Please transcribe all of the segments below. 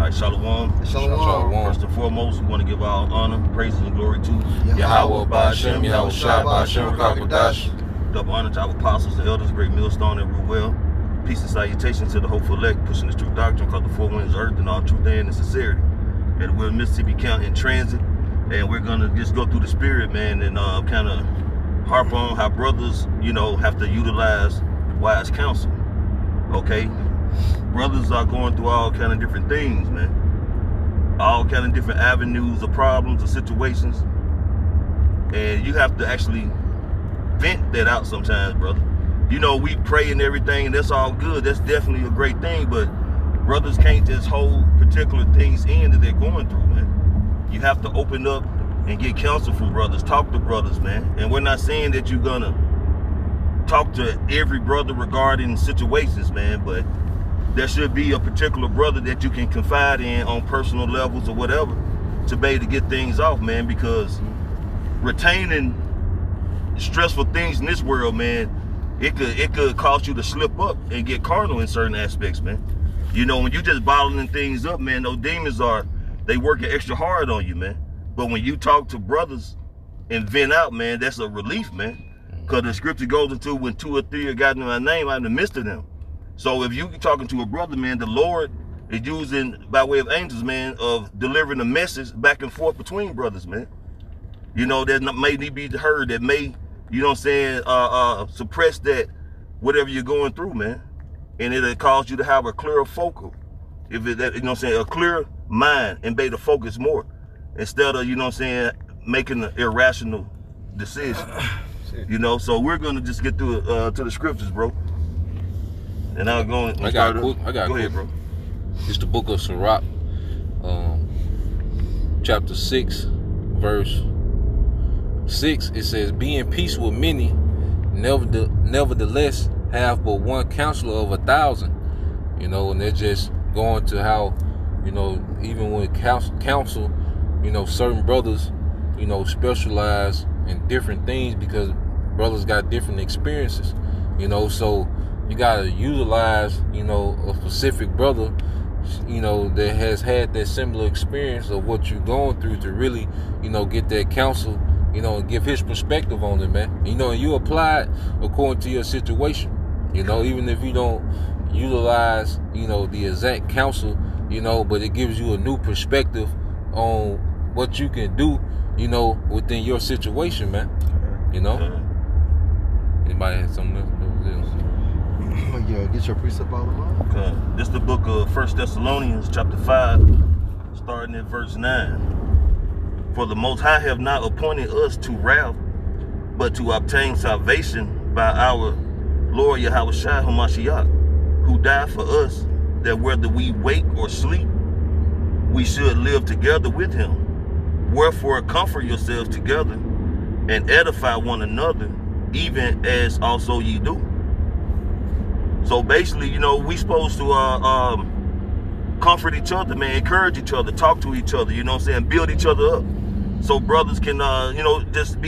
right, Shalom. First and foremost, we want to give all honor, praises, and glory to Yahweh Ba'Shem, Yahweh Shai Ba'Shem Rakakadash. Double honor to our apostles, the elders, great millstone, and rule well. Peace and salutations to the hopeful elect, pushing this true doctrine called the four winds of earth and all truth and sincerity. And we're in Mississippi County in transit, and we're going to just go through the spirit, man, and kind of harp on how brothers, have to utilize wise counsel. Okay? Brothers are going through all kind of different things, man. All kind of different avenues of problems or situations. And you have to actually vent that out sometimes, brother. We pray and everything, and that's all good. That's definitely a great thing, but brothers can't just hold particular things in that they're going through, man. You have to open up and get counsel from brothers. Talk to brothers, man. And we're not saying that you're gonna talk to every brother regarding situations, man, but there should be a particular brother that you can confide in on personal levels or whatever to be able to get things off, man, because retaining stressful things in this world, man, it could cause you to slip up and get carnal in certain aspects, man. When you just bottling things up, man, those demons they working extra hard on you, man. But when you talk to brothers and vent out, man, that's a relief, man. Because the scripture goes into when 2 or 3 are gathered in my name, I'm in the midst of them. So if you talking to a brother, man, the Lord is using, by way of angels, man, of delivering a message back and forth between brothers, man. That may need to be heard, that may, suppress that, whatever you're going through, man. And it'll cause you to have a clearer focal. A clear mind and be able to focus more. Instead of, making an irrational decision. So we're going to just get through to the scriptures, bro. And I'll go and I got a quick. Go ahead, bro. It's the book of Sirach, chapter 6, verse 6. It says, "Be in peace with many, nevertheless have but one counselor of 1,000." And they're just going to how, even with counsel, certain brothers, specialize in different things because brothers got different experiences, so you gotta utilize, a specific brother, that has had that similar experience of what you're going through to really, get that counsel, and give his perspective on it, man. And you apply it according to your situation, even if you don't utilize, the exact counsel, but it gives you a new perspective on what you can do, within your situation, man. Anybody had something else? Yeah, get your precept out of the line. Okay. This is the book of 1 Thessalonians, chapter 5, starting at verse 9. "For the Most High have not appointed us to wrath, but to obtain salvation by our Lord Yahweh Shai HaMashiach, who died for us, that whether we wake or sleep, we should live together with him. Wherefore comfort yourselves together and edify one another, even as also ye do." So basically, we supposed to comfort each other, man, encourage each other, talk to each other, build each other up. So brothers can, just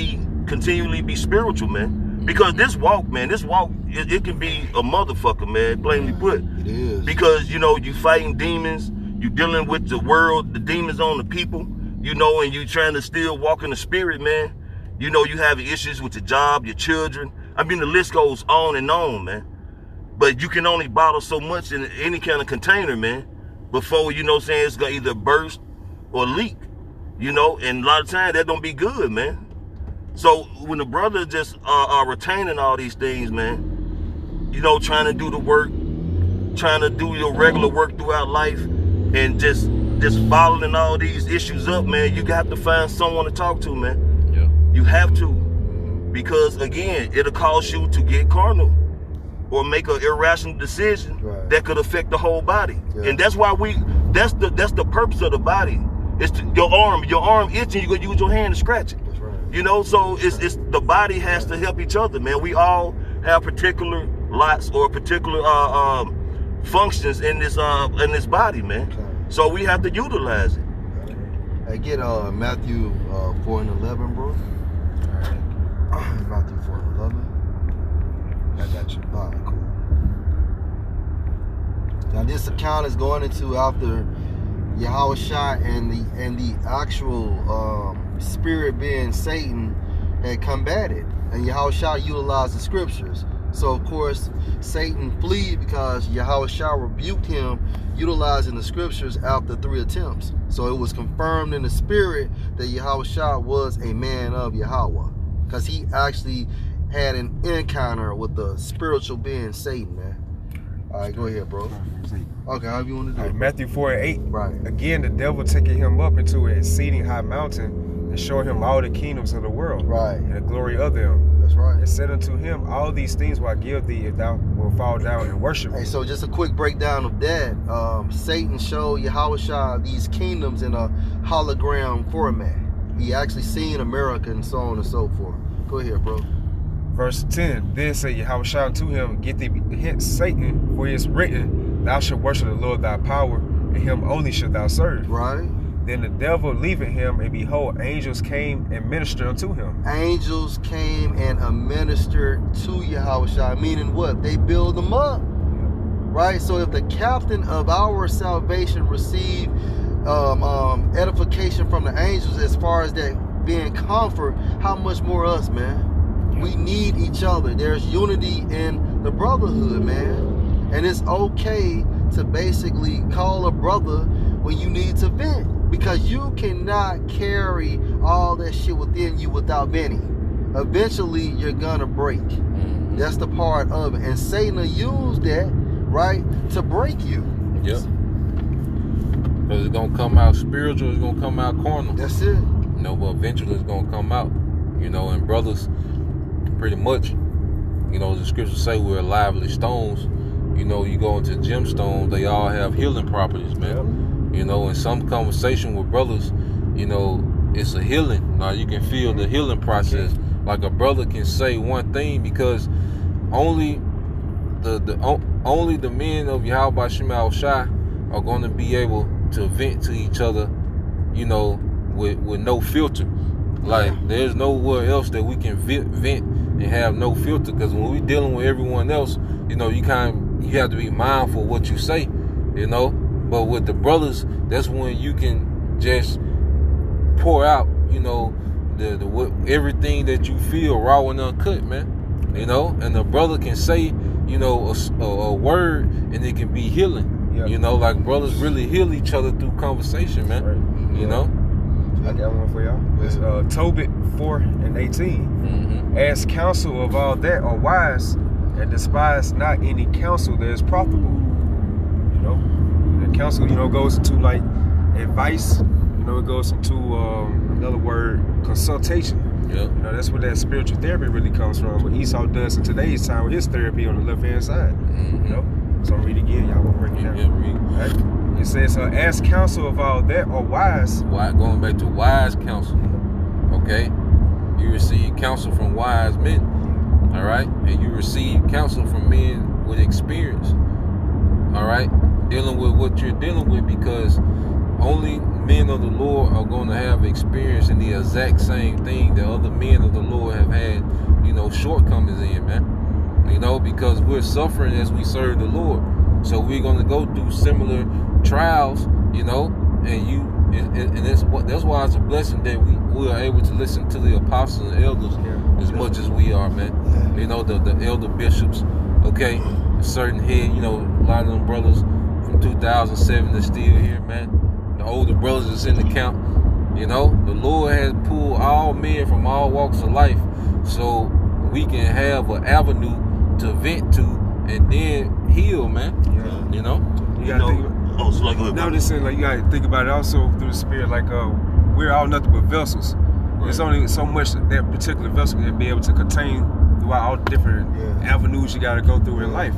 continually be spiritual, man. Because this walk, man, it can be a motherfucker, man, plainly put. It is. Because, you fighting demons, you dealing with the world, the demons on the people, and you trying to still walk in the spirit, man. You have issues with your job, your children. I mean, the list goes on and on, man. But you can only bottle so much in any kind of container, man, before, it's going to either burst or leak, and a lot of times that don't be good, man. So when the brothers just are retaining all these things, man, trying to do the work, trying to do your regular work throughout life, and just bottling all these issues up, man, you got to find someone to talk to, man. Yeah. You have to, because again, it'll cause you to get carnal or make an irrational decision that could affect the whole body. Yeah. And that's why that's the purpose of the body. It's your arm itching, you gonna use your hand to scratch it. That's right. So it's the body has to help each other, man. We all have particular lots or particular functions in this body, man. Okay. So we have to utilize it. Okay. Hey, get Matthew 4 and 11, bro. All right. Matthew 4 and 11. I got you. All right, cool. Now this account is going into after Yahushua and the actual spirit being Satan had combated, and Yahushua utilized the scriptures. So of course Satan fled because Yahushua rebuked him utilizing the scriptures after 3 attempts. So it was confirmed in the spirit that Yahushua was a man of Yahweh, because he actually had an encounter with the spiritual being Satan, man. All right, go ahead, bro. Okay, how you want to do it? Right, Matthew 4:8. Right. Again, the devil taking him up into an exceeding high mountain and showing him all the kingdoms of the world, Right. and the glory of them. That's right. And said unto him, all these things will I give thee if thou wilt fall down and worship me. Hey, so just a quick breakdown of that. Satan showed Yahushua these kingdoms in a hologram format. He actually seen America and so on and so forth. Go ahead, bro. Verse 10, then said Yahushua unto him, get thee hence, Satan, for it is written, thou shalt worship the Lord thy power, and him only shalt thou serve. Right. Then the devil leaving him, and behold, angels came and ministered unto him. Angels came and administered to Yahushua, meaning what? They build them up. Right? So if the captain of our salvation received edification from the angels as far as that being comfort, how much more us, man? We need each other. There's unity in the brotherhood, man. And it's okay to basically call a brother when you need to vent, because you cannot carry all that shit within you without venting. Eventually, you're gonna break. That's the part of it. And Satan will use that, right, to break you. Yep. Because it's going to come out spiritual, it's going to come out carnal. That's it. You know, but eventually it's going to come out. You know, and brothers, pretty much, you know, the scriptures say we're lively stones. You know, you go into gemstones, they all have healing properties, man. You know, in some conversation with brothers, you know, it's a healing. Now you can feel the healing process. Like a brother can say one thing because only the men of Yahweh Shema Shai are going to be able to vent to each other, you know, with no filter. Like there's nowhere else that we can vent and have no filter, because when we're dealing with everyone else, you know, you have to be mindful of what you say, you know. But with the brothers, that's when you can just pour out, you know, everything that you feel raw and uncut, man. You know, and the brother can say, you know, a word and it can be healing. You know, like brothers really heal each other through conversation, man. Right. You know. I got one for y'all. It's Tobit 4:18. As counsel of all that are wise, and despise not any counsel that is profitable. You know, and counsel, you know, goes into like advice. You know, it goes into another word, consultation. Yeah. You know, that's where that spiritual therapy really comes from. What Esau does in today's time with his therapy on the left hand side. You know, so read again, y'all. We'll break it down. Yeah, read. Right? It says, as counsel of all that are wise. Going back to wise counsel. Okay, you receive counsel from wise men. All right, and you receive counsel from men with experience. All right, dealing with what you're dealing with, because only men of the Lord are going to have experience in the exact same thing that other men of the Lord have had, you know, shortcomings in, man. You know, because we're suffering as we serve the Lord, so we're going to go through similar trials, you know, and that's why it's a blessing that we are able to listen to the apostles and elders as much as we are, man. You know, the elder bishops, okay, a certain head, you know, a lot of them brothers from 2007 are still here, man. The older brothers that's in the camp, you know, the Lord has pulled all men from all walks of life, so we can have an avenue to vent to and then heal, man. You know, you gotta think about. Oh, so like, no, just saying, like, you gotta think about it also through the spirit. Like, we're all nothing but vessels. There's only so much that particular vessel can be able to contain throughout all the different avenues you gotta go through in life.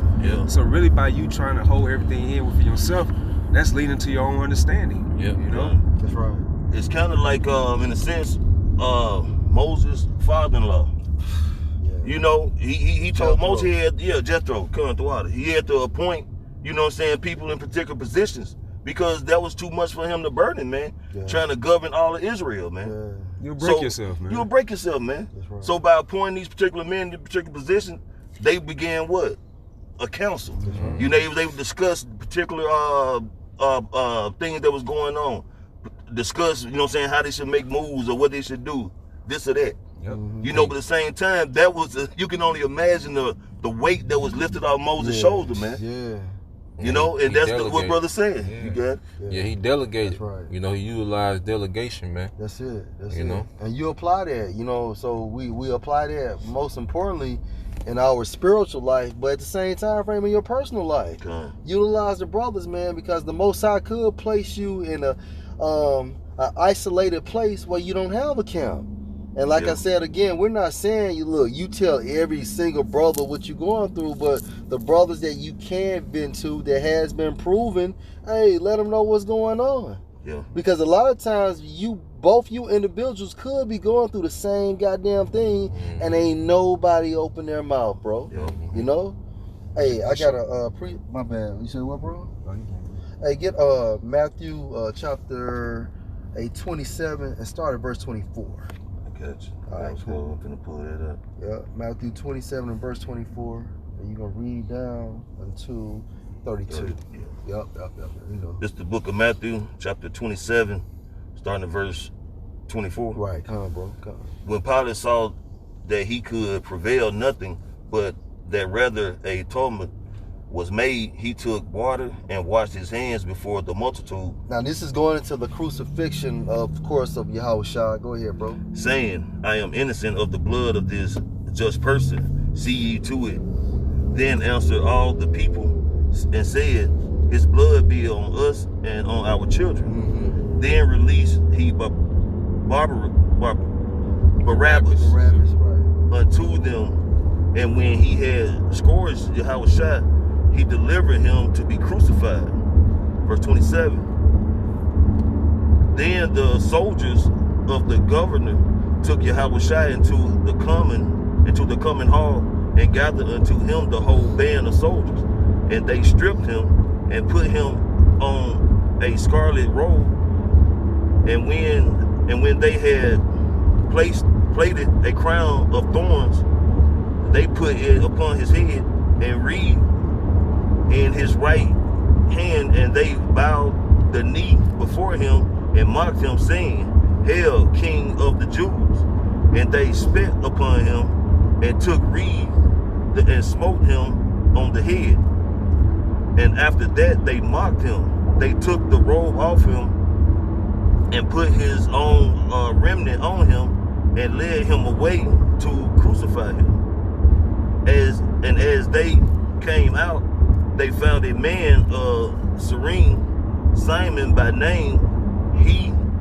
So really, by you trying to hold everything in within yourself, that's leading to your own understanding. You know, that's right. It's kind of like, in a sense, Moses' father-in-law. You know, he told Moses, Jethro, come to water. He had to appoint, you know what I'm saying, people in particular positions, because that was too much for him to burden, man. Trying to govern all of Israel, man. You'll break yourself, man. You'll break yourself, man. Right. So by appointing these particular men in particular positions, they began what? A council. You know, they would discuss particular things that was going on, discuss, you know what I'm saying, how they should make moves or what they should do, this or that. Yep. You know, but at the same time, that was you can only imagine the weight that was lifted off Moses' shoulder, man. Yeah. You know, and that's what brother said. Yeah. You got it? Yeah, he delegated. That's right. You know, he utilized delegation, man. That's it. That's You it. know? And you apply that, you know, so we apply that most importantly in our spiritual life, but at the same time frame in your personal life. Okay. Utilize the brothers, man, because the Most High could place you in a isolated place where you don't have a camp. And like I said again, we're not saying you tell every single brother what you're going through, but the brothers that you can vent to that has been proven, hey, let them know what's going on. Yeah. Because a lot of times both you individuals could be going through the same goddamn thing and ain't nobody open their mouth, bro. Yeah. You know? Hey, I got a my bad. You said what, bro? Hey, get Matthew chapter 27 and start at verse 24. Gotcha. All right, cool. I'm finna pull that up. Yeah, Matthew 27 and verse 24. And you're going to read down until 32. Yep. You know. This is the book of Matthew, chapter 27, starting at verse 24. Right, come on, bro. Come on. When Pilate saw that he could prevail nothing, but that rather a tumult was made, he took water and washed his hands before the multitude. Now, this is going into the crucifixion, of course, of Yahushua. Go ahead, bro. Saying, I am innocent of the blood of this just person. See ye to it. Then answered all the people and said, his blood be on us and on our children. Then released he Barabbas unto them. And when he had scourged Yahushua, he delivered him to be crucified. Verse 27. Then the soldiers of the governor took Yahushua into the common hall and gathered unto him the whole band of soldiers. And they stripped him and put him on a scarlet robe. And when they had plaited a crown of thorns, they put it upon his head and reed in his right hand, and they bowed the knee before him and mocked him, saying, Hail, King of the Jews! And they spit upon him and took reed and smote him on the head. And after that they mocked him. They took the robe off him and put his own remnant on him and led him away to crucify him. As they came out, they found a man of Cyrene, Simon by name.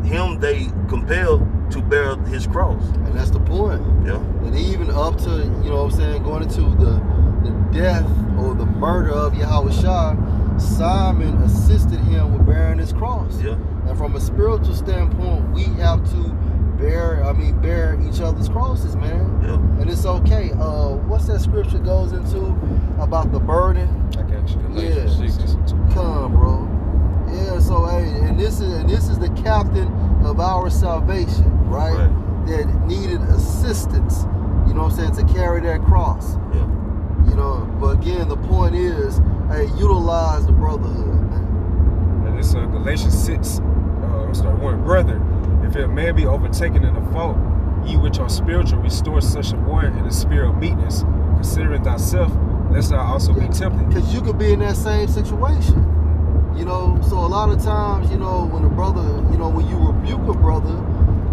Him they compelled to bear his cross. And that's the point. Yeah. And even up to, you know what I'm saying, going into the death or the murder of Yahushua, Simon assisted him with bearing his cross. Yeah. And from a spiritual standpoint, we have to bear each other's crosses, man. Yeah. And it's okay. What's that scripture goes into about the burden? I got you. Yeah. Come, bro. Yeah, so hey, and this is the captain of our salvation, right? That needed assistance, you know what I'm saying, to carry that cross. Yeah. You know, but again, the point is, hey, utilize the brotherhood, man. And it's Galatians 6, start 1. Brother, if a man be overtaken in a fault, ye which are spiritual, restore such a one in the spirit of meekness, considering thyself, lest thou also be tempted. Because you could be in that same situation. You know, so a lot of times, you know, when a brother, you know, when you rebuke a brother,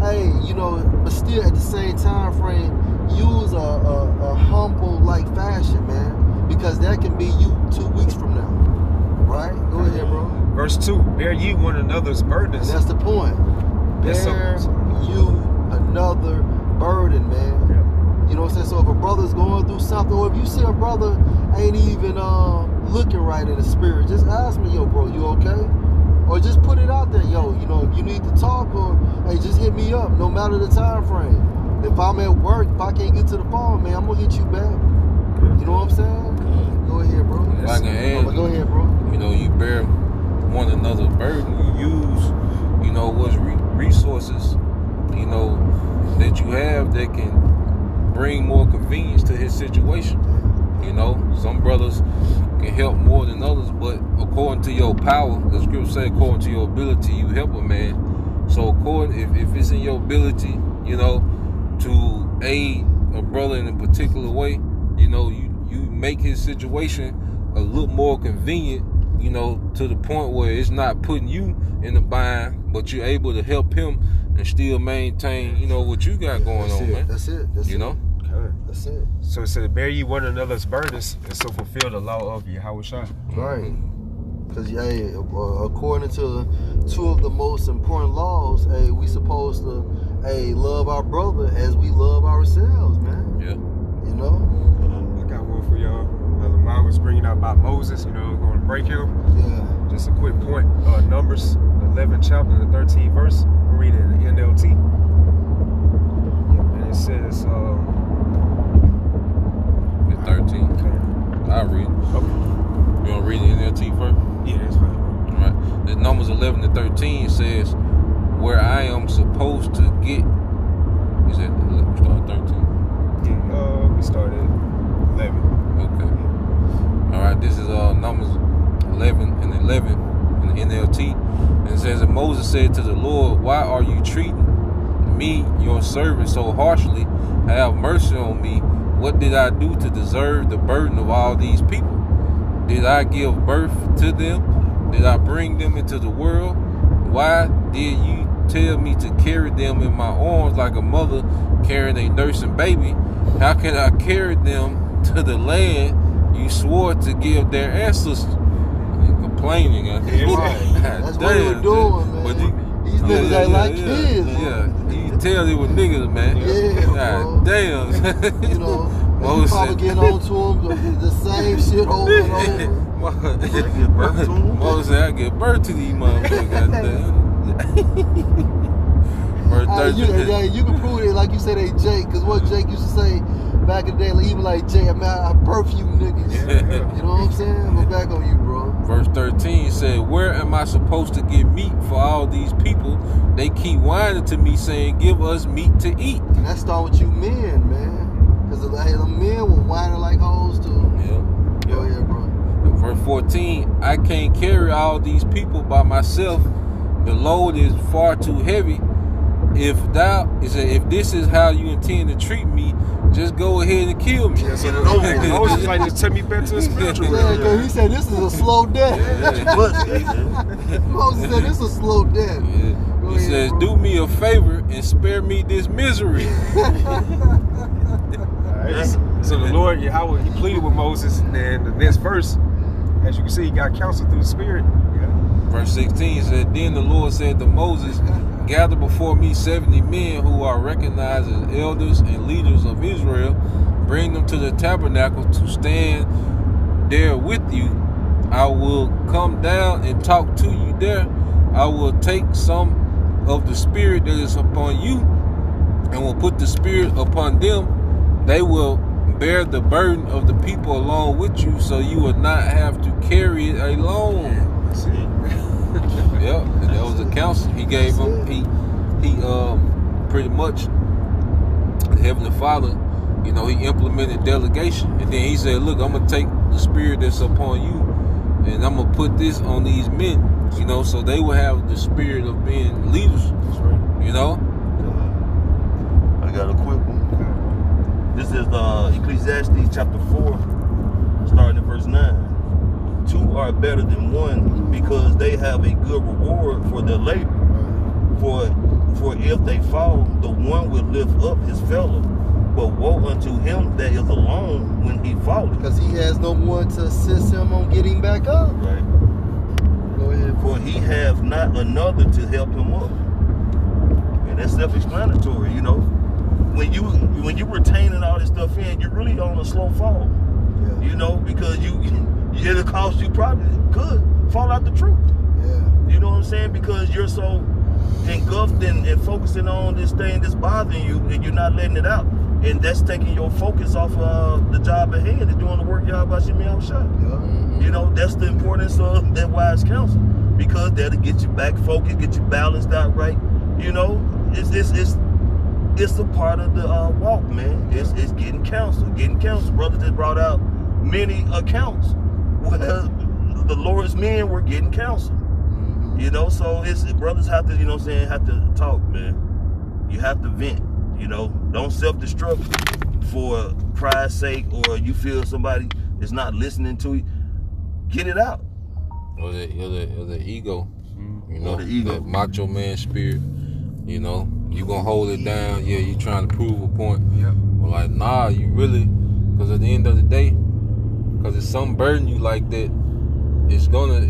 hey, you know, but still at the same time frame, use a humble like fashion, man, because that can be you 2 weeks from now, right? Go ahead, bro. Verse 2, bear ye one another's burdens. And that's the point. Bear you another burden, man. Yeah. You know what I'm saying? So if a brother's going through something, or if you see a brother ain't even looking right in the spirit, just ask me, yo, bro, you okay? Or just put it out there, yo, you know, if you need to talk, or hey, just hit me up, no matter the time frame. If I'm at work, if I can't get to the phone, man, I'm gonna hit you back. You know what I'm saying? Go ahead, bro. If I can add, go ahead, bro. You know, you bear one another's burden. You use, you know, what's resources, you know, that you have that can bring more convenience to his situation. You know, some brothers can help more than others, but according to your power, the scripture say according to your ability, you help a man. So if it's in your ability, you know, to aid a brother in a particular way, you know, you make his situation a little more convenient, you know, to the point where it's not putting you in a bind, but you're able to help him and still maintain, you know, what you got going on, man. That's it. You know? Okay. That's it. So it said, bear ye one another's burdens, and so fulfill the law of Yahushua. Right. Because, hey, according to two of the most important laws, hey, we supposed to, hey, love our brother as we love ourselves, man. Yeah. You know? I got one for y'all. Mine was bringing out about Moses, you know, going to break him. Yeah. Just a quick point. Numbers 11 chapter, the 13th verse. I'm reading it in the NLT. And it says, The 13. okay. I'll read. Okay. You want to read the NLT first? Yeah, that's fine. All right. The Numbers 11 to 13 says, where I am supposed to get. Is that we start 13? Yeah, we started 11. Okay. All right. This is Numbers 11 and 11 in the NLT, and it says, and Moses said to the Lord, why are you treating me, your servant, so harshly? Have mercy on me. What did I do to deserve the burden of all these people? Did I give birth to them? Did I bring them into the world? Why did you tell me to carry them in my arms like a mother carrying a nursing baby? How can I carry them to the land you swore to give their ancestors? Complaining. Right. That's what they were doing, man. But These niggas ain't like kids. Yeah, you can tell they were niggas, man. Yeah, God damn. You know, and you Moses probably said- getting on to them the same shit over and over. I give birth to him. Moses said, I give birth to these motherfuckers. Goddamn. Verse Hey, 13. you can prove it like you say they Jake, because what Jake used to say back in the day, like, even like Jake, man, I birth you niggas. You know what I'm saying? But back on you, bro. Verse 13 said, where am I supposed to get meat for all these people? They keep whining to me saying, give us meat to eat. And that start with you men, man. Because the men were whining like hoes too. Yeah. Go ahead, bro. Verse 14, I can't carry all these people by myself. The load is far too heavy. If this is how you intend to treat me, just go ahead and kill me. Yeah, so Moses like, just take me back to the spiritual Yeah, realm. because he said this is a slow death. Moses said this is a slow death. Yeah. He ahead, says, bro. do me a favor and spare me this misery. Alright, so the Lord Yahweh, he pleaded with Moses, and then the next verse, as you can see, he got counsel through the Spirit. Yeah. Verse 16 said, then the Lord said to Moses, gather before me 70 men who are recognized as elders and leaders of Israel. Bring them to the tabernacle to stand there with you. I will come down and talk to you there. I will take some of the spirit that is upon you and will put the spirit upon them. They will bear the burden of the people along with you, so you will not have to carry it alone. Yep, and that was the counsel he gave him. He pretty much, the Heavenly Father, you know, he implemented delegation, and then he said, look, I'm gonna take the spirit that's upon you and I'm gonna put this on these men, you know, so they will have the spirit of being leaders. That's right. You know? I got a quick one. This is Ecclesiastes chapter 4, starting at verse 9. Two are better than one because they have a good reward for their labor. For if they fall, the one will lift up his fellow. But woe unto him that is alone when he falleth. Because he has no one to assist him on getting back up. Right. Go ahead. For he hath not another to help him up. And that's self-explanatory, you know. When you retaining all this stuff in, you're really on a slow fall. Yeah. You know, because it'll cost you probably could fall out the truth. Yeah. You know what I'm saying? Because you're so engulfed and focusing on this thing that's bothering you, and you're not letting it out. And that's taking your focus off the job at hand and doing the work y'all about Shimmy Shot. Yeah. You know, that's the importance of that wise counsel, because that'll get you back focused, get you balanced out right. You know, it's a part of the walk, man. It's getting counsel. Brother just brought out many accounts where because the Lord's men were getting counsel. You know, so brothers have to, you know what I'm saying, have to talk, man. You have to vent, you know. Don't self-destruct for pride's sake, or you feel somebody is not listening to you. Get it out. Or the ego, you know, the ego. that macho man spirit, you know. You gonna hold it down, yeah, you trying to prove a point. Yep. But like, nah, you really, because at the end of the day, because it's some burden you like that, it's gonna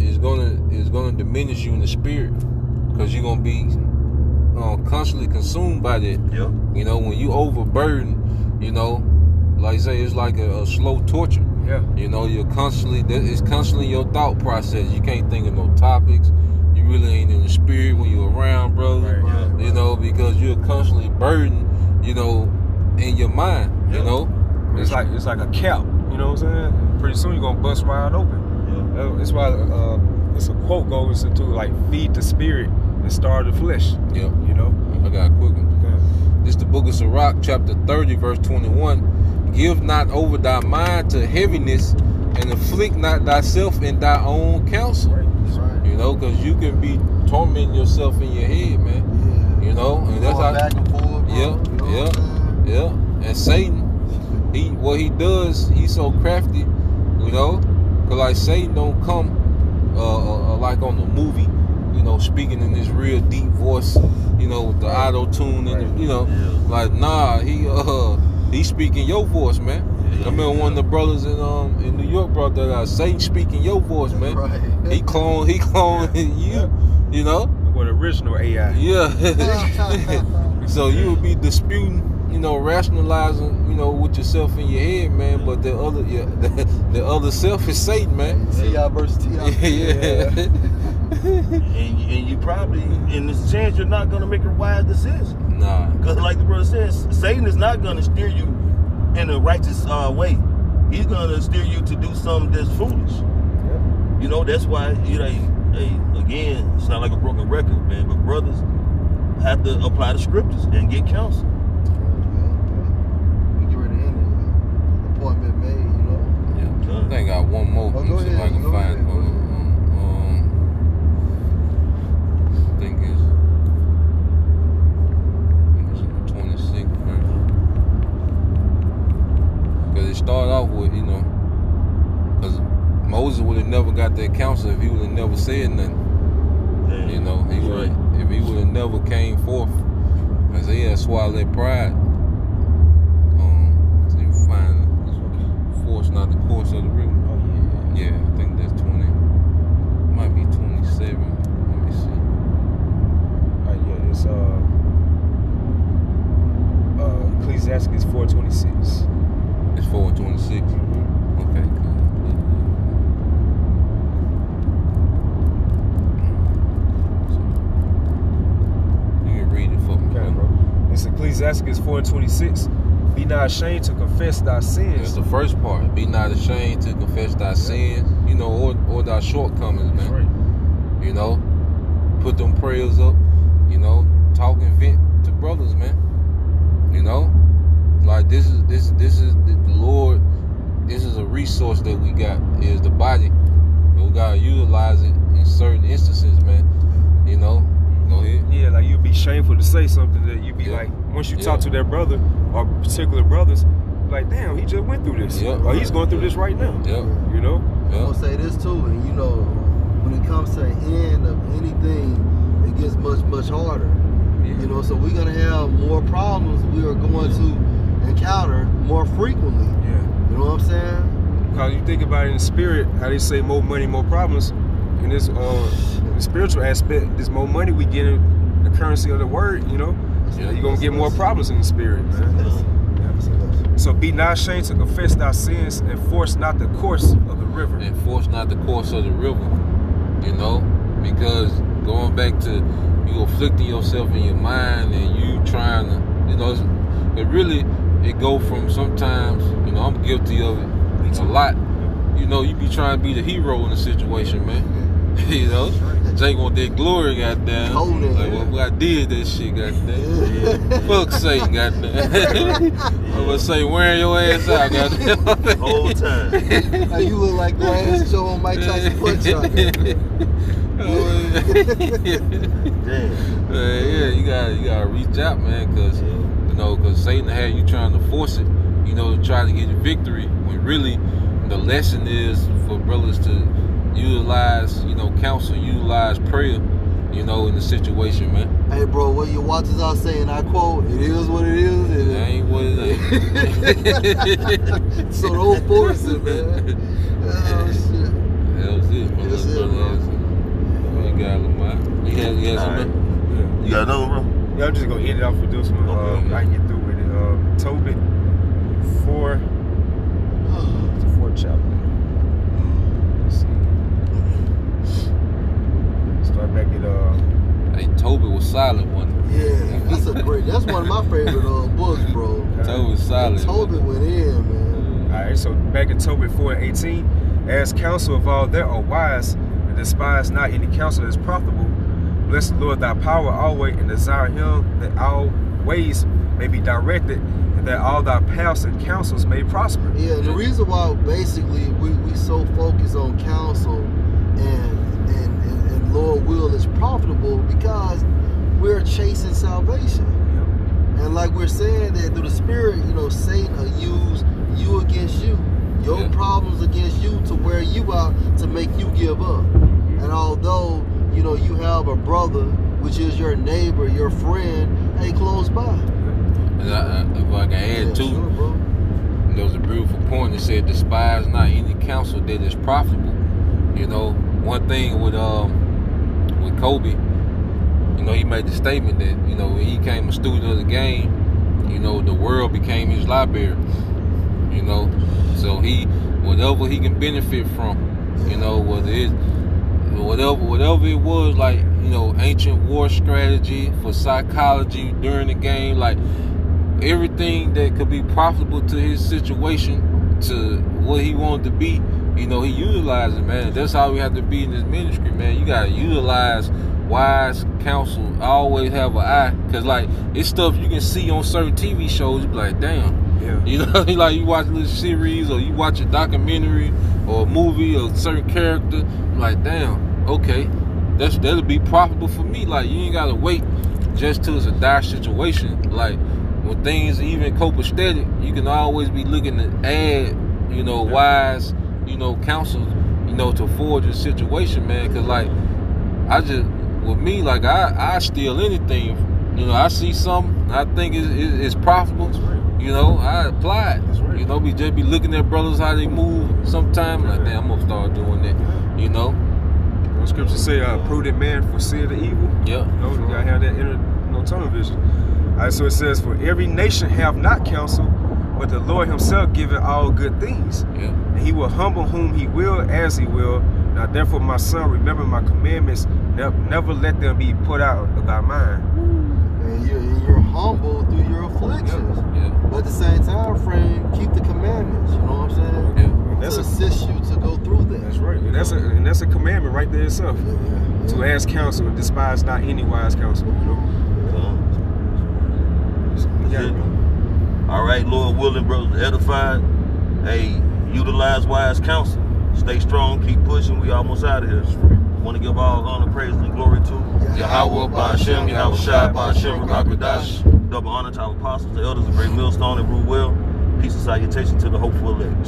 diminish you in the spirit, because you're gonna be constantly consumed by that. Yep. You know, when you overburden, you know, like I say, it's like a slow torture. Yeah. You know, it's constantly your thought process. You can't think of no topics. You really ain't in the spirit when you're around, brother. Right. You know, because you're constantly burdened, you know, in your mind. You know, It's like a cap. You know what I'm saying? Pretty soon you're gonna bust wide open. Yeah. That's why it's a quote goes into like feed the spirit and starve the flesh. Yep. You know. I got a quick one. This is the book of Sirach, chapter 30, verse 21. Give not over thy mind to heaviness, and afflict not thyself in thy own counsel. Right. You know, because you can be tormenting yourself in your head, man. Yeah. You know, and that's Going how. back and forth, bro. Yeah, You know what I'm saying? yeah. And Satan, what he does, he's so crafty, you know, because like Satan don't come like on the movie, you know, speaking in this real deep voice, you know, with the auto tune and you know, like nah, he's speaking your voice, man. I remember one of the brothers in New York brought that out. Satan speaking your voice, man. Right. He clone you, you know. What original AI? Yeah. So you would be disputing, you know, rationalizing, you know, with yourself in your head, man. But the other self is Satan, man. T.I. versus T.I. Yeah. And you probably, in this chance, you're not gonna make a wise decision. Nah. Because like the brother says, Satan is not gonna steer you in a righteous way. He's gonna steer you to do something that's foolish. Yeah. You know, that's why, you know, again, it's not like a broken record, man, but brothers have to apply the scriptures and get counsel. We get ready to end it. The point been made, you know. Yeah. I think I got one more. Oh, Let me go see if ahead, I can go find ahead, go ahead. I think it's the 26th verse. Because it started off with, you know, because Moses would have never got that counsel if he would have never said nothing. Damn. You know, That's right. if he would have never came forth, as he had swallowed that pride. So you find force not the course of the river. Oh yeah. Yeah, I think that's 20. Might be 27. Let me see. Yeah, it's Ecclesiastes 4:26. It's 4:26. Okay, cool. You can read it for me, Okay, bro. bro. It's Ecclesiastes 4:26. Be not ashamed to confess thy That's sins. the first part. Be not ashamed to confess thy sins, you know, or thy shortcomings, man. That's right. You know, put them prayers up, you know, talk and vent to brothers, man. You know, like this is the Lord. This is a resource that we got, is the body, and we gotta utilize it in certain instances, man. You know, go ahead. Yeah, like you'd be shameful to say something that you'd be Yeah. like, once you talk to that brother or particular brothers, like, damn, he just went through this. Yeah. Or he's going through this right now. Yep. You know? I'm Yep. gonna say this too, and you know, when it comes to the end of anything, it gets much harder. Yeah. You know, so we're gonna have more problems we are going to encounter more frequently. Yeah. You know what I'm saying? Because you think about it in the spirit, how they say more money, more problems. In this the spiritual aspect, there's more money we get in the currency of the word, you know? Yeah. You're going to get more problems in the spirit, man. So be not ashamed to confess thy sins and force not the course of the river. And force not the course of the river, you know, because going back to you afflicting yourself in your mind and you trying to, you know, it really, it go from sometimes, you know, I'm guilty of it a lot. You know, you be trying to be the hero in the situation, man. You know, Jake want that glory, goddamn. Like, well, I did that shit, goddamn. Fuck Satan, goddamn. I'm gonna say wearing your ass out, goddamn. The whole time. Hey, you look like Lance Joe on Mike Tyson punch out. Damn. Yeah, you gotta reach out, man, cause you know, cause Satan had you trying to force it, you know, to try to get victory. When really the lesson is for brothers to utilize, you know, counsel, utilize prayer, you know, in the situation, man. Hey, bro, what your watchers are saying, I quote, it is what it is. It ain't what it ain't. So don't force it, man. Oh, shit. That was it, bro. That's it, bro. You got Lamar. You had something? Right. You got another one, bro? Yeah, I'm just gonna end it off with this one. Okay. I can get through with it. Tobit 4. It's the 4th chapter. Let's see. Start back at Hey, Toby was silent one. Yeah, that's one of my favorite books, bro. Toby was silent. Toby went in, man. Alright, so back in Tobit 4:18, as counsel of all that are wise, and despise not any counsel that is profitable. Bless the Lord thy power always, and desire him that all ways may be directed, and that all thy paths and counsels may prosper. Yeah, the reason why basically we so focus on counsel and Lord will is profitable because we're chasing salvation. And like we're saying that through the Spirit, you know, Satan will use you against you, your problems against you, to wear you out, to make you give up. And although, you know, you have a brother, which is your neighbor, your friend, ain't close by. And if I can add too, sure, bro. There was a beautiful point that said, despise not any counsel that is profitable. You know, one thing with Kobe, you know, he made the statement that, you know, when he became a student of the game, you know, the world became his library. You know, so whatever he can benefit from, you know, whether whatever it was, like, you know, ancient war strategy for psychology during the game, like everything that could be profitable to his situation, to what he wanted to be, you know, he utilized it, man. That's how we have to be in this ministry, man. You gotta utilize wise counsel. I always have an eye, cause like it's stuff you can see on certain TV shows. You be like, damn. Yeah. You know, like you watch a little series or you watch a documentary or a movie or a certain character, you're like, damn, okay, that'll be profitable for me. Like, you ain't gotta wait just till it's a dire situation. Like, when things even copacetic, you can always be looking to add, you know, wise, you know, counsel, you know, to forge a situation, man. Cause like, with me, like I steal anything. You know, I see something I think it's profitable. You know, I apply it. You know, we just be looking at brothers how they move. Sometimes, like, damn, I'm gonna start doing that. You know. The scripture say, "Prudent man foresee the evil." Yeah. You know, you gotta have that inner, tunnel vision. All right, so it says, "For every nation have not counsel, but the Lord Himself giveth all good things. Yeah. And He will humble whom He will, as He will. Now, therefore, my son, remember my commandments. Never let them be put out of thy mind." And you're humble through your afflictions. Yeah. But at the same time frame, keep the commandments. You know what I'm saying? Yeah. To assist you to go through that. That's right. And that's a commandment right there itself. Yeah. To ask counsel and despise not any wise counsel. You know. All right, Lord willing, brothers edified. Hey, utilize wise counsel. Stay strong, keep pushing. We almost out of here. Want to give all honor, praise, and glory to Yahweh, Ba'ashem, Yahweh Shai, Ba'ashem, Rakakadash. Double honor to our apostles, the elders, the great millstone, and rule well. Peace and salutation to the hopeful elect.